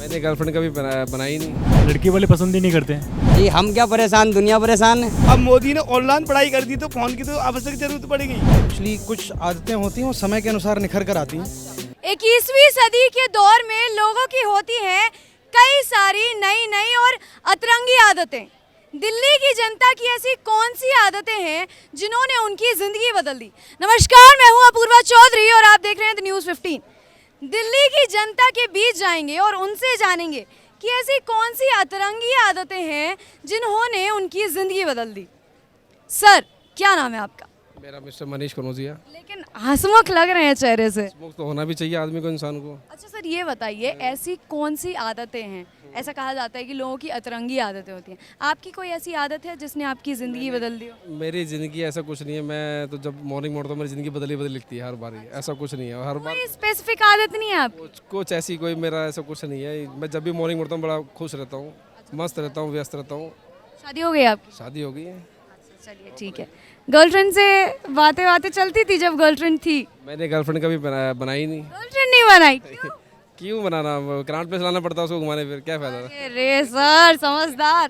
मैंने गर्लफ्रेंड कभी बनाई नहीं। लड़की वाले पसंद ही नहीं करते। जी हम क्या परेशान, दुनिया परेशान है। अब मोदी ने ऑनलाइन पढ़ाई कर दी तो फोन की तो आवश्यक जरूरत पड़ेगी। एक्चुअली कुछ आदतें होती हैं वो समय के अनुसार निखर कर आती हैं। 21वीं सदी के दौर में लोगों की होती हैं कई सारी नई नई और अतरंगी आदतें। दिल्ली की जनता की ऐसी कौन सी आदतें हैं जिन्होंने उनकी जिंदगी बदल दी। नमस्कार, मैं हूं अपूर्वा चौधरी और आप देख रहे हैं द न्यूज़ 15। दिल्ली की जनता के बीच जाएंगे और उनसे जानेंगे कि ऐसी कौन सी अतरंगी आदतें हैं जिन्होंने उनकी जिंदगी बदल दी। सर, क्या नाम है आपका? मेरा मिस्टर मनीष कनौजिया। लेकिन हंसमुख लग रहे हैं चेहरे से। हंसमुख तो होना भी चाहिए आदमी को, इंसान को। अच्छा सर, ये बताइए ऐसी कौन सी आदतें हैं, ऐसा कहा जाता है कि लोगों की अतरंगी आदतें होती हैं, आपकी कोई ऐसी आदत है जिसने आपकी ज़िंदगी बदल दी हो? मेरी ज़िंदगी ऐसा कुछ नहीं है। मैं तो जब मॉर्निंग मोड़ता हूँ मेरी ज़िंदगी बदली लिखती है हर बार। ऐसा कुछ नहीं है हर बार। कोई स्पेसिफिक आदत नहीं है आपकी? कुछ ऐसी कोई मेरा ऐसा कुछ नहीं है। मैं जब भी मॉर्निंग मोड़ता हूँ बड़ा खुश रहता हूँ, मस्त रहता हूँ, व्यस्त रहता हूँ। शादी हो गई आपकी? शादी हो गई है। चलिए ठीक है। गर्लफ्रेंड से बातें चलती थी जब गर्लफ्रेंड थी? मैंने गर्लफ्रेंड कभी बनाई नहीं। गर्लफ्रेंड नहीं बनाई? क्यों? क्यों बनाना, ग्राउंड पे चलाना पड़ता है उसको घुमाने, फिर क्या फायदा। अरे सर समझदार।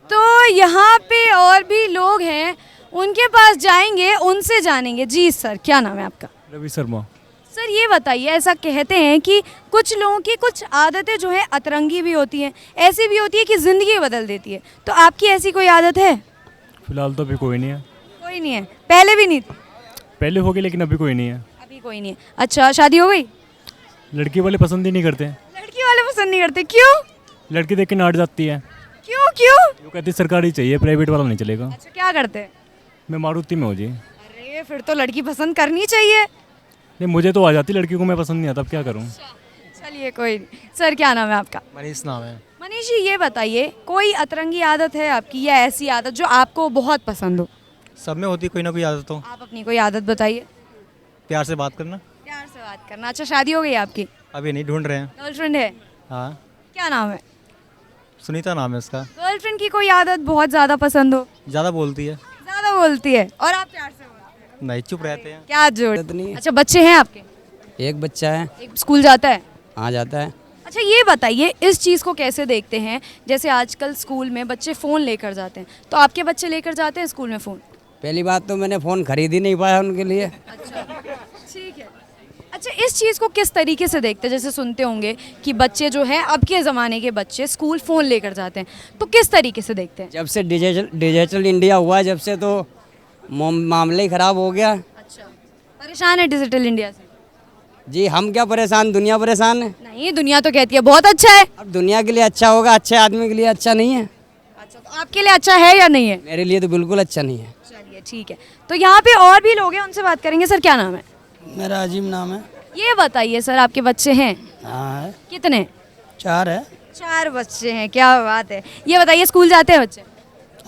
तो यहाँ पे और भी लोग हैं, उनके पास जाएंगे, उनसे जानेंगे। जी सर, क्या नाम है आपका? रवि शर्मा। सर ये बताइए, ऐसा कहते हैं कि कुछ लोगों की कुछ आदतें जो है अतरंगी भी होती हैं, ऐसी भी होती है कि ज़िंदगी बदल देती है। तो आपकी ऐसी कोई आदत है? फिलहाल तो अभी कोई नहीं है। कोई नहीं है? पहले भी नहीं थी? पहले हो गई लेकिन अभी कोई नहीं है। अभी कोई नहीं है। अच्छा, शादी हो गई? लड़की वाले पसंद ही नहीं करते। लड़की वाले पसंद नहीं करते? क्यों? लड़की देख के नाट जाती है। क्यों क्यों? वो कहती है सरकारी चाहिए, प्राइवेट वाला नहीं चलेगा। अच्छा, क्या करते हैं? मैं मारुति में हूँ जी। अरे फिर तो लड़की पसंद करनी चाहिए। नहीं, मुझे तो आ जाती, लड़की को मैं पसंद नहीं आता, अब क्या करूँ। चलिए कोई नहीं। सर क्या नाम है आपका? मनीष नाम है। मनीष जी, ये बताइए कोई अतरंगी आदत है आपकी या ऐसी आदत जो आपको बहुत पसंद हो? सब में होती कोई ना कोई आदत तो। आप अपनी कोई आदत बताइए। प्यार से बात करना। प्यार से बात करना। अच्छा, शादी हो गई आपकी? अभी नहीं, ढूंढ रहे हैं। गर्लफ्रेंड है? हाँ, क्या नाम है? सुनीता नाम है उसका। गर्लफ्रेंड की कोई आदत बहुत ज़्यादा पसंद हो? ज़्यादा बोलती है। ज़्यादा बोलती है और आप प्यार से बोलते हैं? नहीं, चुप रहते हैं। क्या जोड़। नहीं है। अच्छा, बच्चे हैं आपके? एक बच्चा है। एक स्कूल जाता है? आ जाता है। अच्छा, ये बताइए इस चीज़ को कैसे देखते हैं, जैसे आजकल स्कूल में बच्चे फ़ोन लेकर जाते हैं, तो आपके बच्चे लेकर जाते हैं स्कूल में फ़ोन? पहली बात तो मैंने फ़ोन खरीद ही नहीं पाया उनके लिए। ठीक है। अच्छा, इस चीज़ को किस तरीके से देखते हैं? जैसे सुनते होंगे कि बच्चे जो हैं, अब के ज़माने के बच्चे स्कूल फ़ोन लेकर जाते हैं, तो किस तरीके से देखते हैं? जब से डिजिटल इंडिया हुआ है, जब से तो मामला ही ख़राब हो गया। अच्छा, परेशान है डिजिटल इंडिया से? जी हम क्या परेशान, दुनिया परेशान है। नहीं, दुनिया तो कहती है बहुत अच्छा है। अब दुनिया के लिए अच्छा होगा, अच्छे आदमी के लिए अच्छा नहीं है। अच्छा, तो आपके लिए अच्छा है या नहीं है? मेरे लिए तो बिल्कुल अच्छा नहीं है। चलिए ठीक है। तो यहाँ पे और भी लोग हैं, उनसे बात करेंगे। सर क्या नाम है? मेरा अजीम नाम है। ये बताइए सर, आपके बच्चे हैं? हाँ है, कितने? 4 है। 4 बच्चे हैं, क्या बात है। ये बताइए स्कूल जाते हैं बच्चे?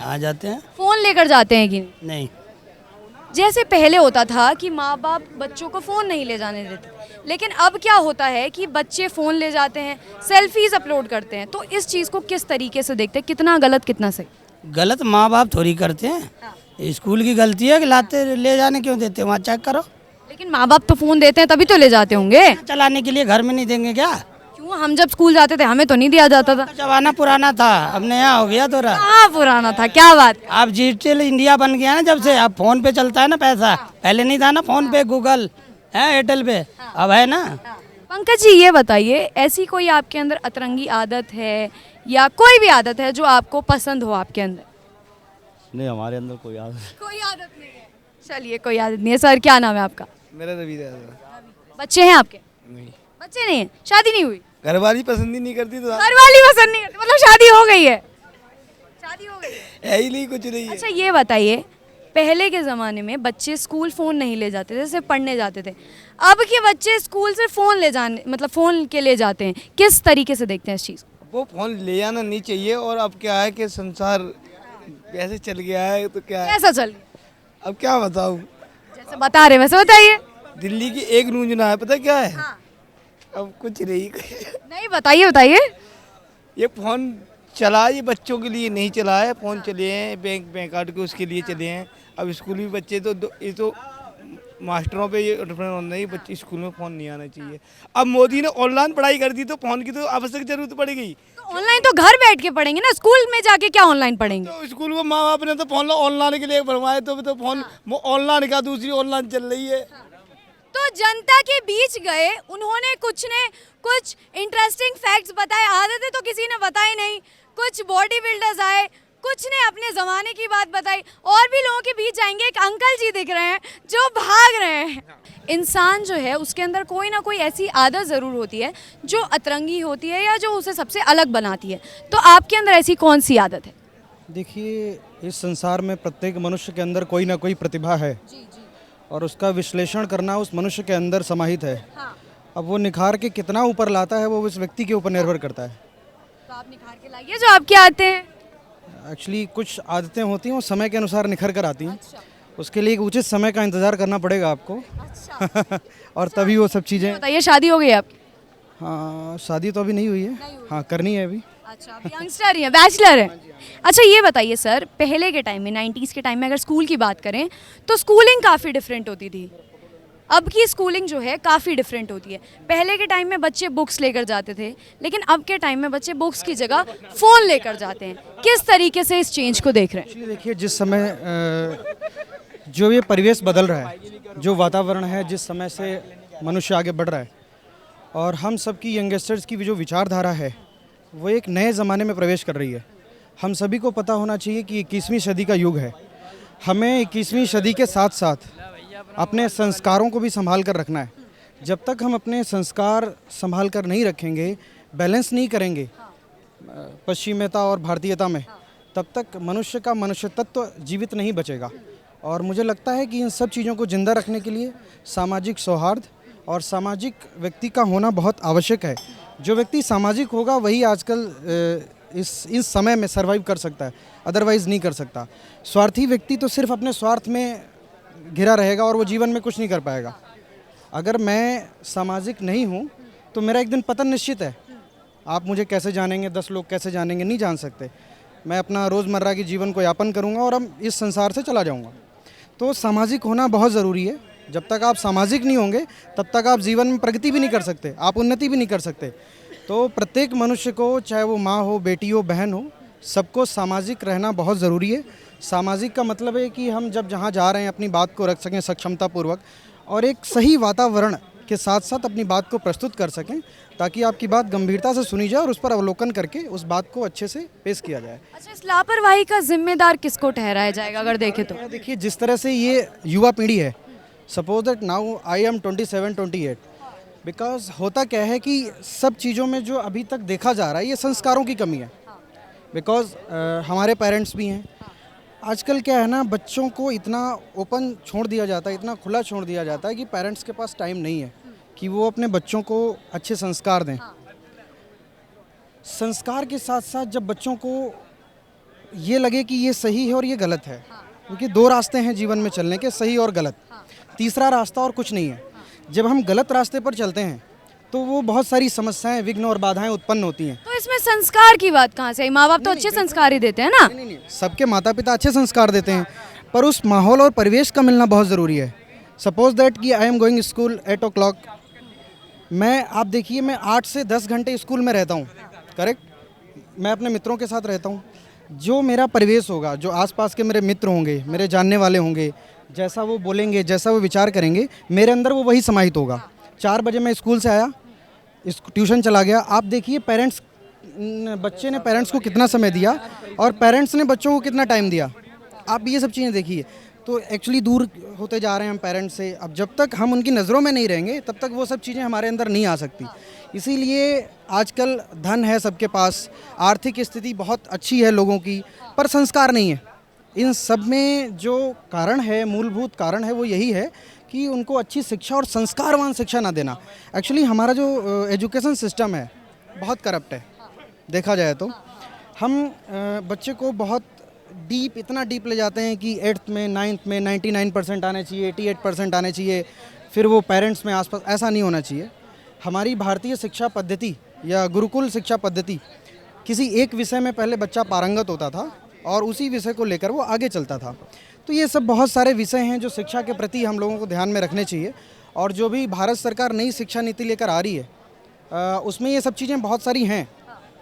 आ जाते हैं। फ़ोन लेकर जाते हैं कि नहीं? नहीं, जैसे पहले होता था कि माँ बाप बच्चों को फ़ोन नहीं ले जाने देते, लेकिन अब क्या होता है कि बच्चे फ़ोन ले जाते हैं, सेल्फीज अपलोड करते हैं। तो इस चीज़ को किस तरीके से देखते हैं, कितना गलत कितना सही? गलत माँ बाप थोड़ी करते हैं। स्कूल की गलती है कि लाते ले जाने क्यों देते, वहाँ चेक करो। लेकिन माँ बाप तो फ़ोन देते हैं तभी तो ले जाते होंगे। चलाने के लिए घर में नहीं देंगे क्या? क्यों, हम जब स्कूल जाते थे हमें तो नहीं दिया जाता था। जमाना पुराना था, अब नया हो गया थोड़ा। कहाँ पुराना था, क्या बात। अब डिजिटल इंडिया बन गया ना जब से, अब फोन पे चलता है ना पैसा। पहले नहीं था ना फोन पे, गूगल है, एयरटेल पे, अब है ना। पंकज जी, ये बताइए ऐसी कोई आपके अंदर अतरंगी आदत है या कोई भी आदत है जो आपको पसंद हो आपके अंदर? नहीं, हमारे अंदर कोई आदत। कोई आदत नहीं है। चलिए कोई आदत नहीं है। सर क्या नाम है आपका? मेरा रवि। बच्चे हैं आपके? नहीं, बच्चे नहीं है? शादी नहीं हुई? घरवाली पसंद ही नहीं करती तो घर वाली पसंद नहीं करती, मतलब शादी हो गई है? शादी हो गई है। है ही नहीं, कुछ नहीं है। अच्छा, ये बताइए पहले के ज़माने में बच्चे स्कूल फ़ोन नहीं ले जाते थे, सिर्फ पढ़ने जाते थे। अब के बच्चे स्कूल से फ़ोन ले जाने, मतलब फ़ोन के ले जाते हैं। किस तरीके से देखते हैं इस चीज़ को? वो फोन ले जाना नहीं चाहिए। और अब क्या है कि संसार वैसे चल गया है तो क्या है, कैसा चल रहा? अब क्या बताऊँ। जैसे बता रहे वैसे बताइए। दिल्ली की एक न्यूज़ है, पता क्या है? अब कुछ नहीं। नहीं, बताइए बताइए। ये फोन चला, ये बच्चों के लिए नहीं चला है। फोन चले हैं बैंक अकाउंट के, उसके लिए चले हैं। अब स्कूल भी बच्चे तो ये तो मास्टरों पे ये डिपेंड होना है, बच्चे स्कूल में फ़ोन नहीं आना चाहिए। अब मोदी ने ऑनलाइन पढ़ाई कर दी तो फ़ोन की तो आवश्यक जरूरत पड़ेगी। तो ऑनलाइन तो घर बैठ के पढ़ेंगे ना, स्कूल में जाके क्या ऑनलाइन पढ़ेंगे? तो स्कूल को माँ बाप ने तो फ़ोन ऑनलाइन के लिए बनवाए, तो फ़ोन ऑनलाइन का दूसरी ऑनलाइन चल रही है। तो जनता के बीच गए, उन्होंने कुछ इंटरेस्टिंग फैक्ट्स बताए। आदतें तो किसी ने बताई नहीं, कुछ बॉडी बिल्डर्स आए, कुछ ने अपने ज़माने की बात बताई, और भी लोगों के बीच जाएंगे। एक अंकल जी दिख रहे हैं जो भाग रहे हैं। इंसान जो है उसके अंदर कोई ना कोई ऐसी आदत ज़रूर होती है जो अतरंगी होती है या जो उसे सबसे अलग बनाती है। तो आपके अंदर ऐसी कौन सी आदत है? देखिए, इस संसार में प्रत्येक मनुष्य के अंदर कोई ना कोई प्रतिभा है और उसका विश्लेषण करना उस मनुष्य के अंदर समाहित है। अब वो निखार के कितना ऊपर लाता है वो उस व्यक्ति के ऊपर निर्भर करता है। तो आप निखार के लाइए जो आपकी आदतें हैं। एक्चुअली कुछ आदतें होती हैं वो समय के अनुसार निखर कर आती हैं। उसके लिए एक उचित समय का इंतज़ार करना पड़ेगा आपको। और तभी वो सब चीज़ें। बताइए, शादी हो गई आपकी? हाँ, शादी तो अभी नहीं हुई है। हाँ, करनी है अभी। अच्छा, अभी यंगस्टर ही है, बैचलर है। अच्छा, ये बताइए सर, पहले के टाइम में 90s के टाइम में अगर स्कूल की बात करें तो स्कूलिंग काफ़ी डिफरेंट होती थी। अब की स्कूलिंग जो है काफ़ी डिफरेंट होती है। पहले के टाइम में बच्चे बुक्स लेकर जाते थे, लेकिन अब के टाइम में बच्चे बुक्स की जगह फ़ोन लेकर जाते हैं। किस तरीके से इस चेंज को देख रहे हैं? एक्चुअली देखिए, जिस समय जो ये परिवेश बदल रहा है, जो वातावरण है, जिस समय से मनुष्य आगे बढ़ रहा है, और हम सब की यंगस्टर्स की जो विचारधारा है वो एक नए ज़माने में प्रवेश कर रही है। हम सभी को पता होना चाहिए कि 21वीं सदी का युग है। हमें 21वीं सदी के साथ साथ अपने संस्कारों को भी संभाल कर रखना है। जब तक हम अपने संस्कार संभाल कर नहीं रखेंगे, बैलेंस नहीं करेंगे पश्चिमता और भारतीयता में, तब तक मनुष्य का मनुष्य तत्व जीवित नहीं बचेगा। और मुझे लगता है कि इन सब चीज़ों को जिंदा रखने के लिए सामाजिक सौहार्द और सामाजिक व्यक्ति का होना बहुत आवश्यक है। जो व्यक्ति सामाजिक होगा वही आजकल इस समय में सर्वाइव कर सकता है, अदरवाइज़ नहीं कर सकता। स्वार्थी व्यक्ति तो सिर्फ अपने स्वार्थ में घिरा रहेगा और वो जीवन में कुछ नहीं कर पाएगा। अगर मैं सामाजिक नहीं हूँ तो मेरा एक दिन पतन निश्चित है। आप मुझे कैसे जानेंगे, 10 लोग कैसे जानेंगे, नहीं जान सकते। मैं अपना रोज़मर्रा के जीवन को यापन करूँगा और हम इस संसार से चला जाऊँगा। तो सामाजिक होना बहुत ज़रूरी है। जब तक आप सामाजिक नहीं होंगे तब तक आप जीवन में प्रगति भी नहीं कर सकते, आप उन्नति भी नहीं कर सकते। तो प्रत्येक मनुष्य को, चाहे वो माँ हो, बेटी हो, बहन हो, सबको सामाजिक रहना बहुत ज़रूरी है। सामाजिक का मतलब है कि हम जब जहाँ जा रहे हैं अपनी बात को रख सकें सक्षमतापूर्वक और एक सही वातावरण के साथ साथ अपनी बात को प्रस्तुत कर सकें, ताकि आपकी बात गंभीरता से सुनी जाए और उस पर अवलोकन करके उस बात को अच्छे से पेश किया जाए। अच्छा, इस लापरवाही का जिम्मेदार किसको ठहराया जाएगा अगर देखें तो? देखिए, जिस तरह से ये युवा पीढ़ी है, suppose that now I am 27-28, because होता क्या है कि सब चीज़ों में जो अभी तक देखा जा रहा है ये संस्कारों की कमी है। बिकॉज हमारे पेरेंट्स भी हैं। आजकल क्या है ना, बच्चों को इतना ओपन छोड़ दिया जाता है, इतना खुला छोड़ दिया जाता है कि पेरेंट्स के पास टाइम नहीं है कि वो अपने बच्चों को अच्छे संस्कार दें। संस्कार के साथ साथ जब बच्चों को ये लगे कि ये सही है और ये गलत है, क्योंकि 2 रास्ते हैं जीवन में चलने के, सही और गलत, तीसरा रास्ता और कुछ नहीं है। जब हम गलत रास्ते पर चलते हैं तो वो बहुत सारी समस्याएं, विघ्न और बाधाएं उत्पन्न होती हैं। तो इसमें संस्कार की बात कहाँ से आई? माँ बाप तो अच्छे संस्कार ही देते हैं ना। नहीं, सबके माता पिता अच्छे संस्कार देते हैं, पर उस माहौल और परिवेश का मिलना बहुत ज़रूरी है। सपोज दैट कि I am going school 8 o'clock, आप देखिए मैं 8 से 10 घंटे स्कूल में रहता हूँ, करेक्ट। मैं अपने मित्रों के साथ रहता हूँ। जो मेरा परिवेश होगा, जो आसपास के मेरे मित्र होंगे, मेरे जानने वाले होंगे, जैसा वो बोलेंगे, जैसा वो विचार करेंगे, मेरे अंदर वो वही समाहित होगा। 4 बजे मैं स्कूल से आया, ट्यूशन चला गया। आप देखिए बच्चे ने पेरेंट्स को कितना समय दिया और पेरेंट्स ने बच्चों को कितना टाइम दिया। आप ये सब चीज़ें देखिए। तो एक्चुअली दूर होते जा रहे हैं हम पेरेंट्स से। अब जब तक हम उनकी नज़रों में नहीं रहेंगे तब तक वो सब चीज़ें हमारे अंदर नहीं आ सकती। इसीलिए आजकल धन है सबके पास, आर्थिक स्थिति बहुत अच्छी है लोगों की, पर संस्कार नहीं है। इन सब में जो कारण है, मूलभूत कारण है, वो यही है कि उनको अच्छी शिक्षा और संस्कारवान शिक्षा ना देना। एक्चुअली हमारा जो एजुकेशन सिस्टम है बहुत करप्ट है। देखा जाए तो हम बच्चे को बहुत डीप, इतना डीप ले जाते हैं कि 8th में 9th में 99% आने चाहिए, 88% आने चाहिए, फिर वो पेरेंट्स में आसपास। ऐसा नहीं होना चाहिए। हमारी भारतीय शिक्षा पद्धति या गुरुकुल शिक्षा पद्धति, किसी एक विषय में पहले बच्चा पारंगत होता था और उसी विषय को लेकर वो आगे चलता था। तो ये सब बहुत सारे विषय हैं जो शिक्षा के प्रति हम लोगों को ध्यान में रखने चाहिए। और जो भी भारत सरकार नई शिक्षा नीति लेकर आ रही है उसमें ये सब चीज़ें बहुत सारी हैं,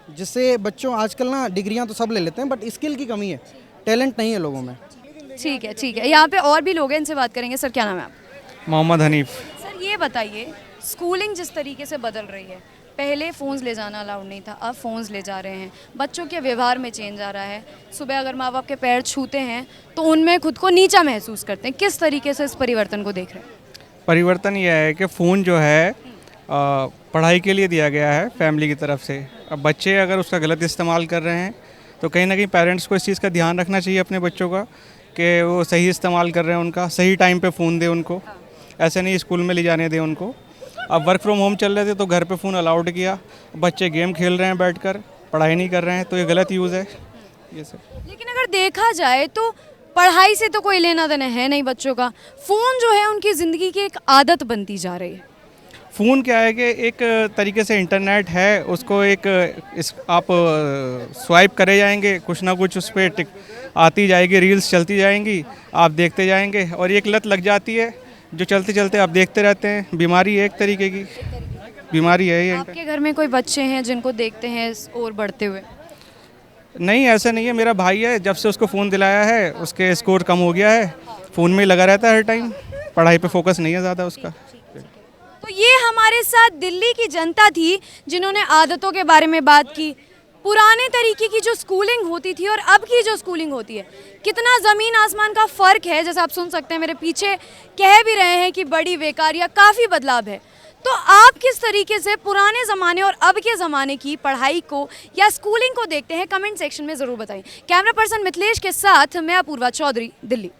जिससे बच्चों आजकल ना डिग्रियां तो सब ले लेते हैं, बट स्किल की कमी है, टैलेंट नहीं है लोगों में। ठीक है, ठीक है। यहाँ पे और भी लोग हैं, इनसे बात करेंगे। सर क्या नाम है आप? मोहम्मद हनीफ। सर ये बताइए, स्कूलिंग जिस तरीके से बदल रही है, पहले फ़ोन्स ले जाना अलाउड नहीं था, अब फ़ोन्स ले जा रहे हैं, बच्चों के व्यवहार में चेंज आ रहा है। सुबह अगर माँ बाप के पैर छूते हैं तो उनमें खुद को नीचा महसूस करते हैं। किस तरीके से इस परिवर्तन को देख रहे हैं? परिवर्तन यह है कि फ़ोन जो है पढ़ाई के लिए दिया गया है फैमिली की तरफ से। अब बच्चे अगर उसका गलत इस्तेमाल कर रहे हैं तो कहीं ना कहीं पेरेंट्स को इस चीज़ का ध्यान रखना चाहिए अपने बच्चों का, कि वो सही इस्तेमाल कर रहे हैं, उनका सही टाइम पे फ़ोन दे उनको, ऐसे नहीं स्कूल में ले जाने दें उनको। अब वर्क फ्रॉम होम चल रहे थे तो घर पे फ़ोन अलाउड किया, बच्चे गेम खेल रहे हैं बैठकर, पढ़ाई नहीं कर रहे हैं, तो ये गलत यूज़ है ये सब। लेकिन अगर देखा जाए तो पढ़ाई से तो कोई लेना देना है नहीं बच्चों का, फ़ोन जो है उनकी ज़िंदगी की एक आदत बनती जा रही है। फ़ोन क्या है कि एक तरीके से इंटरनेट है, उसको आप स्वाइप करे जाएंगे, कुछ ना कुछ उस पर टिक आती जाएगी, रील्स चलती जाएंगी, आप देखते जाएंगे और ये एक लत लग जाती है जो चलते चलते आप देखते रहते हैं। बीमारी है, एक तरीके की बीमारी है ये। आपके घर में कोई बच्चे हैं जिनको देखते हैं और बढ़ते हुए? नहीं, ऐसा नहीं है। मेरा भाई है, जब से उसको फ़ोन दिलाया है उसके स्कोर कम हो गया है, फ़ोन में ही लगा रहता है हर टाइम, पढ़ाई पे फोकस नहीं है ज़्यादा उसका। तो ये हमारे साथ दिल्ली की जनता थी जिन्होंने आदतों के बारे में बात की। पुराने तरीके की जो स्कूलिंग होती थी और अब की जो स्कूलिंग होती है, कितना ज़मीन आसमान का फ़र्क है। जैसे आप सुन सकते हैं, मेरे पीछे कह भी रहे हैं कि बड़ी बेकार या काफ़ी बदलाव है। तो आप किस तरीके से पुराने ज़माने और अब के ज़माने की पढ़ाई को या स्कूलिंग को देखते हैं, कमेंट सेक्शन में ज़रूर बताएं। कैमरा पर्सन मिथिलेश के साथ मैं अपूर्वा चौधरी, दिल्ली।